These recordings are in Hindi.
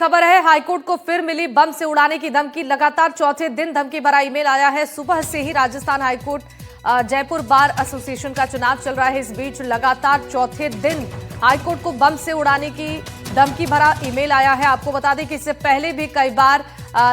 खबर है हाईकोर्ट को फिर मिली बम से उड़ाने की धमकी। लगातार चौथे दिन धमकी भरा ईमेल आया है। सुबह से ही Rajasthan high court Jaipur bar association का चुनाव चल रहा है। इस बीच लगातार चौथे दिन हाईकोर्ट को बम से उड़ाने की धमकी भरा ईमेल आया है। आपको बता दें कि इससे पहले भी कई बार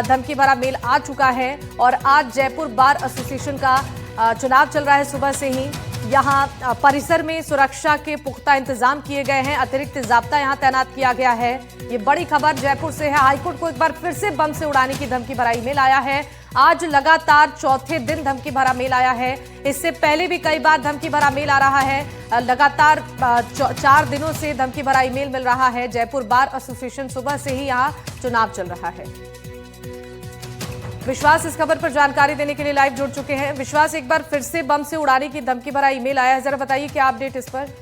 धमकी भरा मेल आ चुका है और आज जयपुर बार एसोसिएशन का चुनाव चल रहा है। सुबह से ही यहाँ परिसर में सुरक्षा के पुख्ता इंतजाम किए गए हैं। अतिरिक्त जाब्ता यहाँ तैनात किया गया है। ये बड़ी खबर जयपुर से है। हाईकोर्ट को एक बार फिर से बम से उड़ाने की धमकी भरा ईमेल आया है। आज लगातार चौथे दिन धमकी भरा मेल आया है। इससे पहले भी कई बार धमकी भरा मेल आ रहा है। लगातार 4 दिनों से धमकी भरा ईमेल मिल रहा है। जयपुर बार एसोसिएशन सुबह से ही यहाँ चुनाव चल रहा है। विश्वास इस खबर पर जानकारी देने के लिए लाइव जुड़ चुके हैं। विश्वास, एक बार फिर से बम से उड़ाने की धमकी भरा ईमेल आया है, जरा बताइए क्या अपडेट इस पर।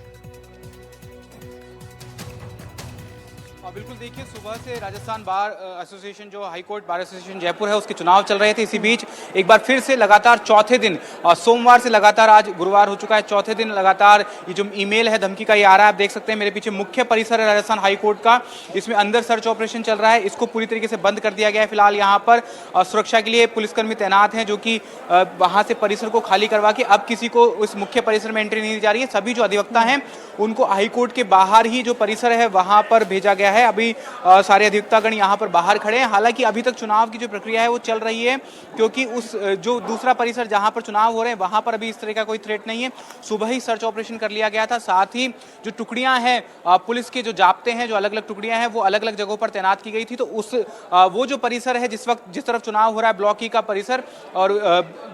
बिल्कुल, देखिए सुबह से राजस्थान बार एसोसिएशन जो हाईकोर्ट बार एसोसिएशन जयपुर है उसके चुनाव चल रहे थे। इसी बीच एक बार फिर से लगातार चौथे दिन सोमवार से लगातार आज गुरुवार हो चुका है, चौथे दिन लगातार ये जो ईमेल है धमकी का ये आ रहा है। आप देख सकते हैं मेरे पीछे मुख्य परिसर है राजस्थान हाईकोर्ट का। इसमें अंदर सर्च ऑपरेशन चल रहा है। इसको पूरी तरीके से बंद कर दिया गया है। फिलहाल यहाँ पर सुरक्षा के लिए पुलिसकर्मी तैनात हैं जो कि वहाँ से परिसर को खाली करवा के अब किसी को उस मुख्य परिसर में एंट्री नहीं दी जा रही है। सभी जो अधिवक्ता हैं उनको हाईकोर्ट के बाहर ही जो परिसर है वहाँ पर भेजा गया है। अभी सारे अधिवक्तागण यहाँ पर बाहर खड़े हैं। हालांकि अभी तक चुनाव की जो प्रक्रिया है वो चल रही है, क्योंकि उस जो दूसरा परिसर जहाँ पर चुनाव हो रहे हैं वहाँ पर अभी इस तरह का कोई थ्रेट नहीं है। सुबह ही सर्च ऑपरेशन कर लिया गया था। साथ ही जो टुकड़ियाँ हैं पुलिस के जो जाब्ते हैं, जो अलग अलग टुकड़ियाँ हैं वो अलग अलग जगहों पर तैनात की गई थी। तो उस वो जो परिसर है जिस वक्त जिस तरफ चुनाव हो रहा है ब्लॉक ई का परिसर और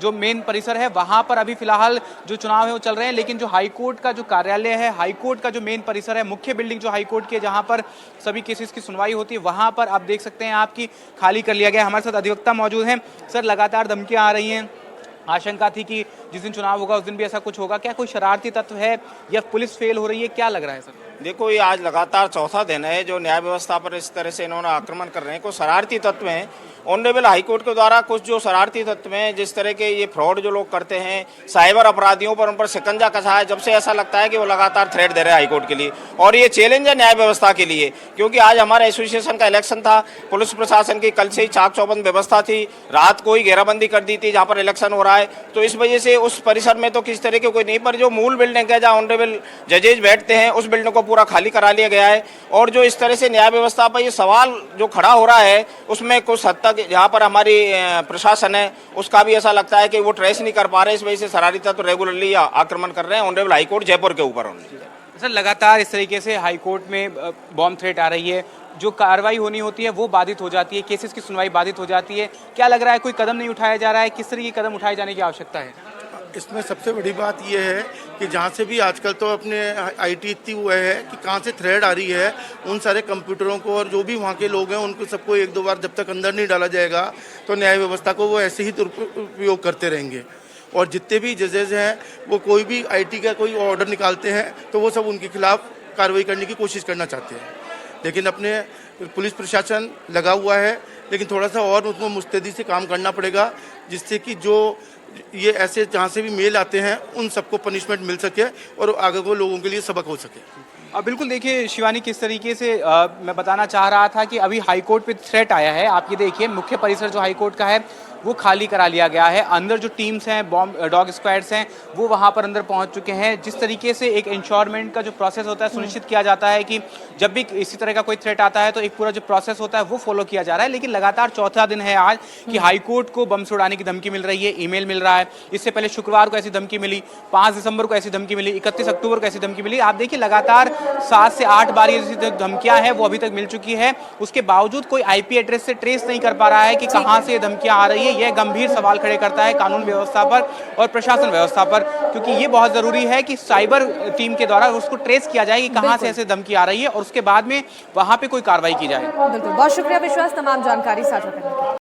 जो मेन परिसर है वहाँ पर अभी फिलहाल जो चुनाव है वो चल रहे हैं। लेकिन जो हाईकोर्ट का जो कार्यालय है, हाईकोर्ट का जो मेन परिसर है, मुख्य बिल्डिंग जो हाईकोर्ट की है जहाँ पर सभी केसेस की सुनवाई होती है, वहां पर आप देख सकते हैं आपकी खाली कर लिया गया। हमारे साथ अधिवक्ता मौजूद हैं। सर, लगातार धमकियां आ रही हैं, आशंका थी कि जिस दिन चुनाव होगा उस दिन भी ऐसा कुछ होगा। क्या कोई शरारती तत्व है या पुलिस फेल हो रही है, क्या लग रहा है सर? देखो, ये आज लगातार चौथा दिन है जो न्याय व्यवस्था पर इस तरह से इन्होंने आक्रमण कर रहे हैं। कुछ शरारती तत्व हैं ऑनरेबल हाईकोर्ट के द्वारा, कुछ जो शरारती तत्व हैं जिस तरह के ये फ्रॉड जो लोग करते हैं, साइबर अपराधियों पर उन पर शिकंजा कसा है। जब से ऐसा लगता है कि वो लगातार थ्रेट दे रहे हैं हाईकोर्ट के लिए, और ये चैलेंज है न्याय व्यवस्था के लिए। क्योंकि आज हमारे एसोसिएशन का इलेक्शन था, पुलिस प्रशासन की कल से ही चाक चौबंद व्यवस्था थी, रात को ही घेराबंदी कर दी थी जहाँ पर इलेक्शन हो रहा है। तो इस वजह से उस परिसर में तो किसी तरह के कोई नहीं, पर जो मूल बिल्डिंग है जहाँ ऑनरेबल जजेज बैठते हैं उस बिल्डिंग को पूरा खाली करा लिया गया है। और जो इस तरह से न्याय व्यवस्था पर ये सवाल जो खड़ा हो रहा है उसमें कुछ हद तक जहाँ पर हमारी प्रशासन है उसका भी ऐसा लगता है कि वो ट्रेस नहीं कर पा रहे। इस वजह से शरारती तत्व रेगुलरली आक्रमण कर रहे हैं ऑनरेबल हाईकोर्ट जयपुर के ऊपर। सर, लगातार इस तरीके से हाईकोर्ट में बॉम्ब थ्रेट आ रही है, जो कार्रवाई होनी होती है वो बाधित हो जाती है, केसेस की सुनवाई बाधित हो जाती है। क्या लग रहा है कोई कदम नहीं उठाया जा रहा है? किस तरह के कदम उठाए जाने की आवश्यकता है? इसमें सबसे बड़ी बात यह है कि जहाँ से भी आजकल तो अपने आईटी इतनी हुआ है कि कहाँ से थ्रेड आ रही है, उन सारे कंप्यूटरों को और जो भी वहाँ के लोग हैं उनको सबको 1-2 बार जब तक अंदर नहीं डाला जाएगा तो न्याय व्यवस्था को वो ऐसे ही दुरुपयोग करते रहेंगे। और जितने भी जजेज हैं वो कोई भी आईटी का कोई ऑर्डर निकालते हैं तो वो सब उनके खिलाफ कार्रवाई करने की कोशिश करना चाहते हैं। लेकिन अपने पुलिस प्रशासन लगा हुआ है, लेकिन थोड़ा सा और उसमें मुस्तैदी से काम करना पड़ेगा, जिससे कि जो ये ऐसे जहाँ से भी मेल आते हैं उन सबको पनिशमेंट मिल सके और आगे को लोगों के लिए सबक हो सके। बिल्कुल, देखिए शिवानी, किस तरीके से मैं बताना चाह रहा था कि अभी हाईकोर्ट पे थ्रेट आया है। आप ये देखिए मुख्य परिसर जो हाईकोर्ट का है वो खाली करा लिया गया है। अंदर जो टीम्स हैं, बॉम्ब डॉग स्क्वाड्स हैं, वो वहाँ पर अंदर पहुँच चुके हैं। जिस तरीके से एक इंश्योरमेंट का जो प्रोसेस होता है, सुनिश्चित किया जाता है कि जब भी इसी तरह का कोई थ्रेट आता है तो एक पूरा जो प्रोसेस होता है वो फॉलो किया जा रहा है। लेकिन लगातार चौथा दिन है आज कि हाईकोर्ट को बम से उड़ाने की धमकी मिल रही है, ईमेल मिल रहा है। इससे पहले शुक्रवार को ऐसी धमकी मिली, 5 दिसंबर को ऐसी धमकी मिली, 31 अक्टूबर को ऐसी धमकी मिली। आप देखिए लगातार 7 से 8 बार ये धमकियां हैं वो अभी तक मिल चुकी है। उसके बावजूद कोई आईपी एड्रेस से ट्रेस नहीं कर पा रहा है कि कहाँ से ये धमकियां आ रही है। यह गंभीर सवाल खड़े करता है कानून व्यवस्था पर और प्रशासन व्यवस्था पर, क्योंकि ये बहुत जरूरी है कि साइबर टीम के द्वारा उसको ट्रेस किया जाए कि कहां से ऐसे धमकी आ रही है और उसके बाद में वहां पे कोई कार्रवाई की जाए। बिल्कुल, बहुत शुक्रिया विश्वास तमाम जानकारी साझा करने के लिए।